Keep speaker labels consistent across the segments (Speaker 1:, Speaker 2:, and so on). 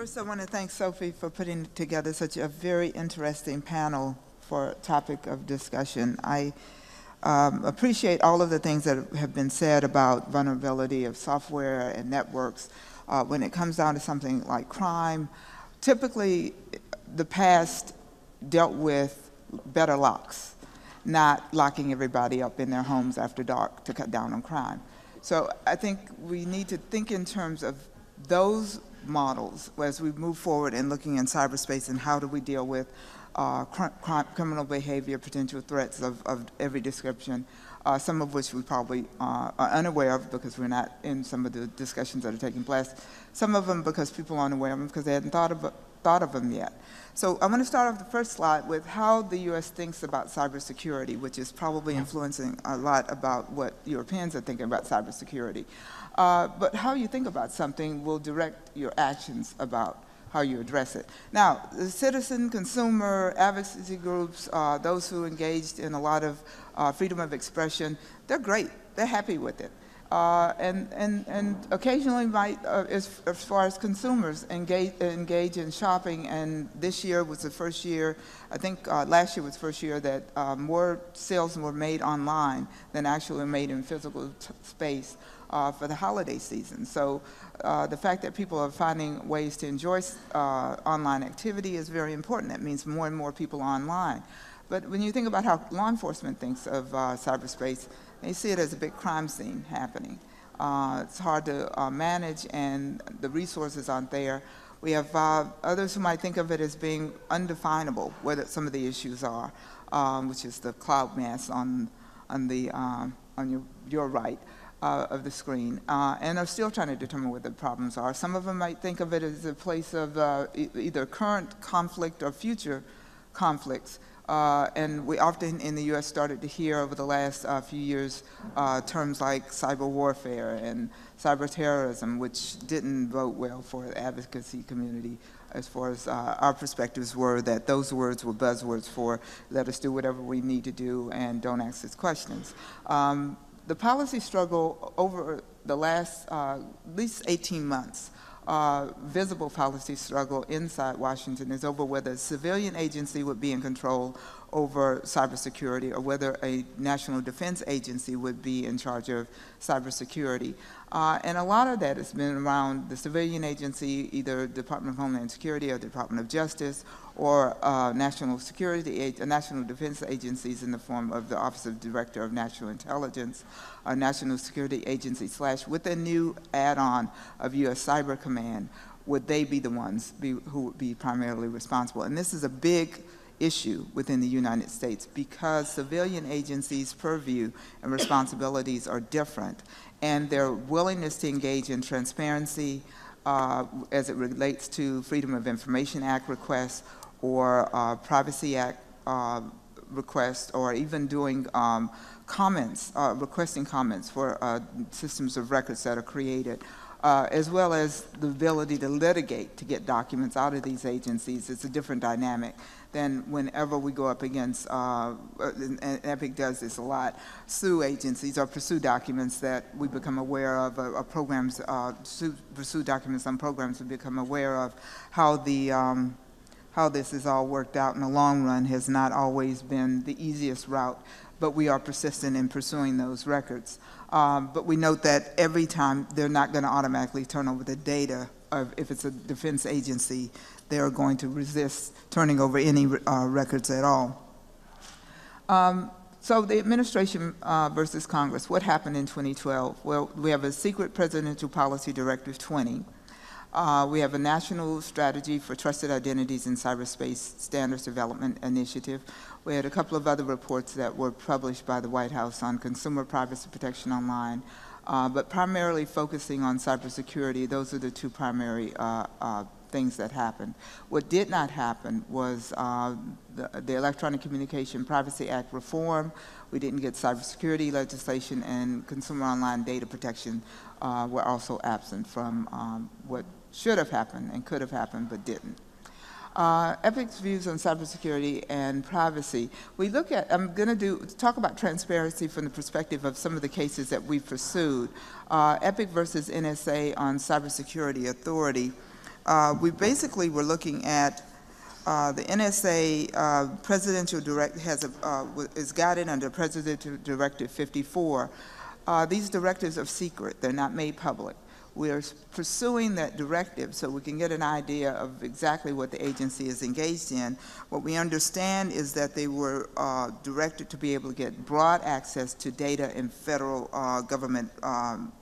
Speaker 1: First, I want to thank Sophie for putting together such a very interesting panel for a topic of discussion. I appreciate all of the things that have been said about vulnerability of software and networks. When it comes down to something like crime, typically the past dealt with better locks, not locking everybody up in their homes after dark to cut down on crime. So I think we need to think in terms of those models as we move forward in looking in cyberspace and how do we deal with criminal behavior, potential threats of every description, some of which we probably are unaware of because we're not in some of the discussions that are taking place, some of them because people aren't aware of them because they hadn't thought of them yet. So I'm going to start off the first slide with how the U.S. thinks about cybersecurity, which is probably influencing a lot about what Europeans are thinking about cybersecurity. But how you think about something will direct your actions about how you address it. Now, the citizen, consumer, advocacy groups, those who engaged in a lot of freedom of expression, they're great. They're happy with it. And occasionally might, as far as consumers, engage in shopping, and this year was the first year, I think last year was the first year that more sales were made online than actually made in physical space for the holiday season. So the fact that people are finding ways to enjoy online activity is very important. That means more and more people are online. But when you think about how law enforcement thinks of cyberspace, they see it as a big crime scene happening. It's hard to manage, and the resources aren't there. We have others who might think of it as being undefinable, whether some of the issues are, which is the cloud mass on your right of the screen, and are still trying to determine what the problems are. Some of them might think of it as a place of either current conflict or future conflicts. And we often in the U.S. started to hear over the last few years terms like cyber warfare and cyber terrorism, which didn't vote well for the advocacy community as far as our perspectives were that those words were buzzwords for let us do whatever we need to do and don't ask us questions. The policy struggle over the last at least 18 months, visible policy struggle inside Washington is over whether a civilian agency would be in control over cybersecurity or whether a national defense agency would be in charge of cybersecurity. And a lot of that has been around the civilian agency, either Department of Homeland Security or Department of Justice, or national defense agencies in the form of the Office of Director of National Intelligence, a national security agency / with a new add-on of U.S. Cyber Command, would they be the ones who would be primarily responsible? And this is a big issue within the United States because civilian agencies' purview and responsibilities are different, and their willingness to engage in transparency as it relates to Freedom of Information Act requests or Privacy Act requests, or even doing comments, requesting comments for systems of records that are created, as well as the ability to litigate to get documents out of these agencies. It's a different dynamic than whenever we go up against, and EPIC does this a lot, sue agencies or pursue documents that we become aware of, programs, pursue documents on programs we become aware of. How this is all worked out in the long run has not always been the easiest route, but we are persistent in pursuing those records. But we note that every time they're not going to automatically turn over the data of, if it's a defense agency, they're going to resist turning over any records at all. So the administration versus Congress, what happened in 2012? Well, we have a secret presidential policy directive 20. We have a national strategy for trusted identities in cyberspace standards development initiative. We had a couple of other reports that were published by the White House on consumer privacy protection online, but primarily focusing on cybersecurity. Those are the two primary things that happened. What did not happen was the Electronic Communication Privacy Act reform. We didn't get cybersecurity legislation, and consumer online data protection were also absent from what should have happened and could have happened but didn't. EPIC's views on cybersecurity and privacy. We look at, I'm going to talk about transparency from the perspective of some of the cases that we've pursued. EPIC versus NSA on cybersecurity authority. we basically were looking at the NSA presidential direct is guided under Presidential Directive 54. These directives are secret; they're not made public. We are pursuing that directive so we can get an idea of exactly what the agency is engaged in. What we understand is that they were directed to be able to get broad access to data in federal government,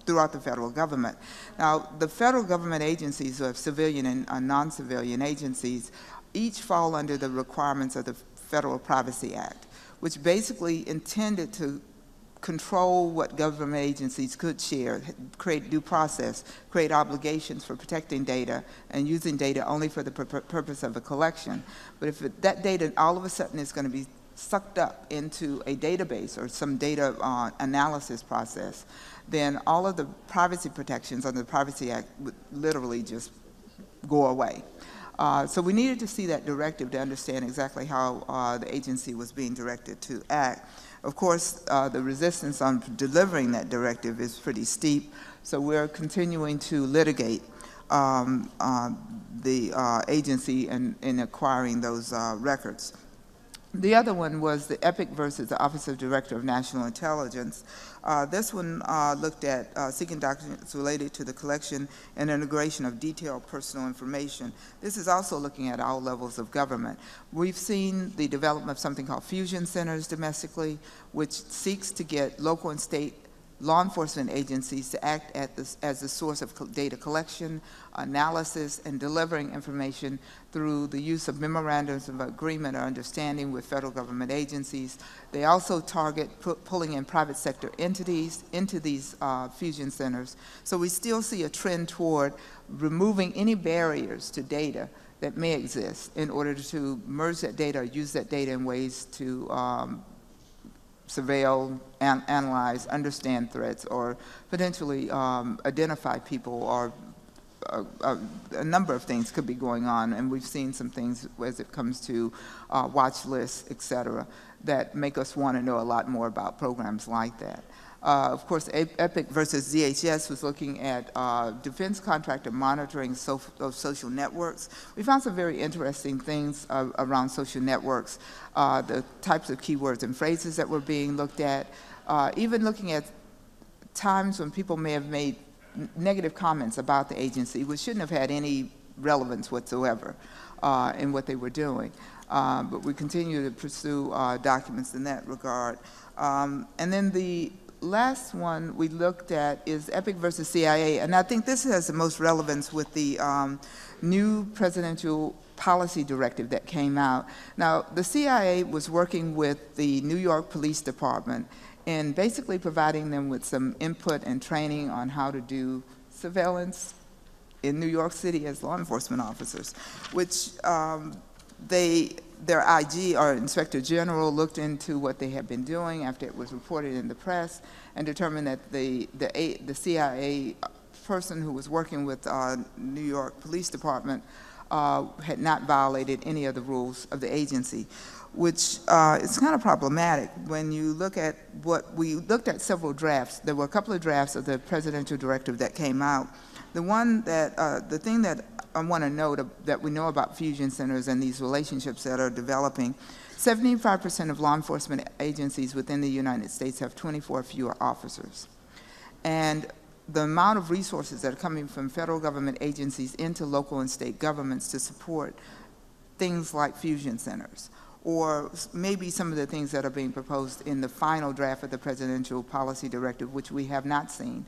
Speaker 1: throughout the federal government. Now, the federal government agencies, who have civilian and non-civilian agencies, each fall under the requirements of the Federal Privacy Act, which basically intended to control what government agencies could share, create due process, create obligations for protecting data and using data only for the purpose of a collection. But if that data all of a sudden is going to be sucked up into a database or some data analysis process, then all of the privacy protections under the Privacy Act would literally just go away. So we needed to see that directive to understand exactly how the agency was being directed to act. Of course, the resistance on delivering that directive is pretty steep, so we're continuing to litigate the agency in acquiring those records. The other one was the EPIC versus the Office of Director of National Intelligence. This one looked at seeking documents related to the collection and integration of detailed personal information. This is also looking at all levels of government. We've seen the development of something called fusion centers domestically, which seeks to get local and state law enforcement agencies to act as the source of data collection, analysis, and delivering information through the use of memorandums of agreement or understanding with federal government agencies. They also target pulling in private sector entities into these fusion centers. So we still see a trend toward removing any barriers to data that may exist in order to merge that data or use that data in ways to surveil, analyze, understand threats, or potentially identify people, or a number of things could be going on. And we've seen some things as it comes to watch lists, et cetera, that make us want to know a lot more about programs like that. Of course, EPIC versus DHS was looking at defense contractor monitoring of social networks. We found some very interesting things around social networks, the types of keywords and phrases that were being looked at, even looking at times when people may have made negative comments about the agency, which shouldn't have had any relevance whatsoever in what they were doing. But we continue to pursue documents in that regard. And then the last one we looked at is EPIC versus CIA, and I think this has the most relevance with the new presidential policy directive that came out. Now, the CIA was working with the New York Police Department in basically providing them with some input and training on how to do surveillance in New York City as law enforcement officers, which their IG, or Inspector General, looked into what they had been doing after it was reported in the press and determined that the CIA person who was working with New York Police Department had not violated any of the rules of the agency, which is kind of problematic. When you look at what we looked at, several drafts. There were a couple of drafts of the presidential directive that came out. The one that, the thing that I want to note that we know about fusion centers and these relationships that are developing, 75% of law enforcement agencies within the United States have 24 fewer officers. And the amount of resources that are coming from federal government agencies into local and state governments to support things like fusion centers, or maybe some of the things that are being proposed in the final draft of the presidential policy directive, which we have not seen,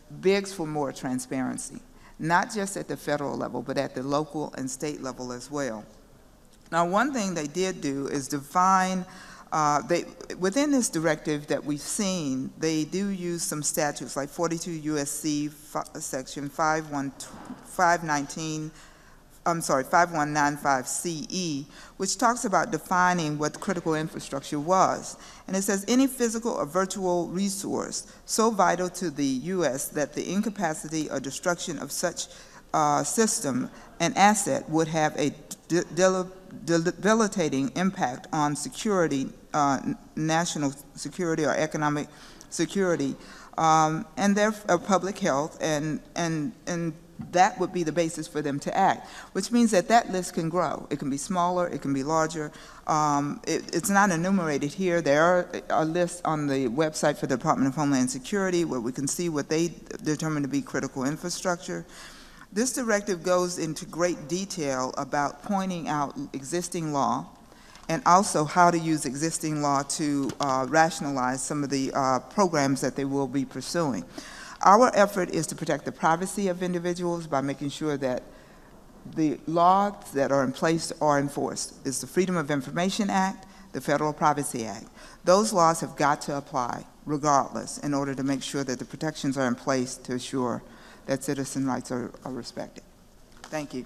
Speaker 1: begs for more transparency, not just at the federal level, but at the local and state level as well. Now, one thing they did do is define, within this directive that we've seen, they do use some statutes like 42 U.S.C. section 5195 CE, which talks about defining what critical infrastructure was. And it says, any physical or virtual resource so vital to the U.S. that the incapacity or destruction of such system and asset would have a debilitating impact on security, national security or economic security, and therefore public health, and that would be the basis for them to act, which means that that list can grow. It can be smaller, it can be larger. It's not enumerated here. There are lists on the website for the Department of Homeland Security where we can see what they determine to be critical infrastructure. This directive goes into great detail about pointing out existing law and also how to use existing law to rationalize some of the programs that they will be pursuing. Our effort is to protect the privacy of individuals by making sure that the laws that are in place are enforced. It's the Freedom of Information Act, the Federal Privacy Act. Those laws have got to apply regardless in order to make sure that the protections are in place to assure that citizen rights are respected. Thank you.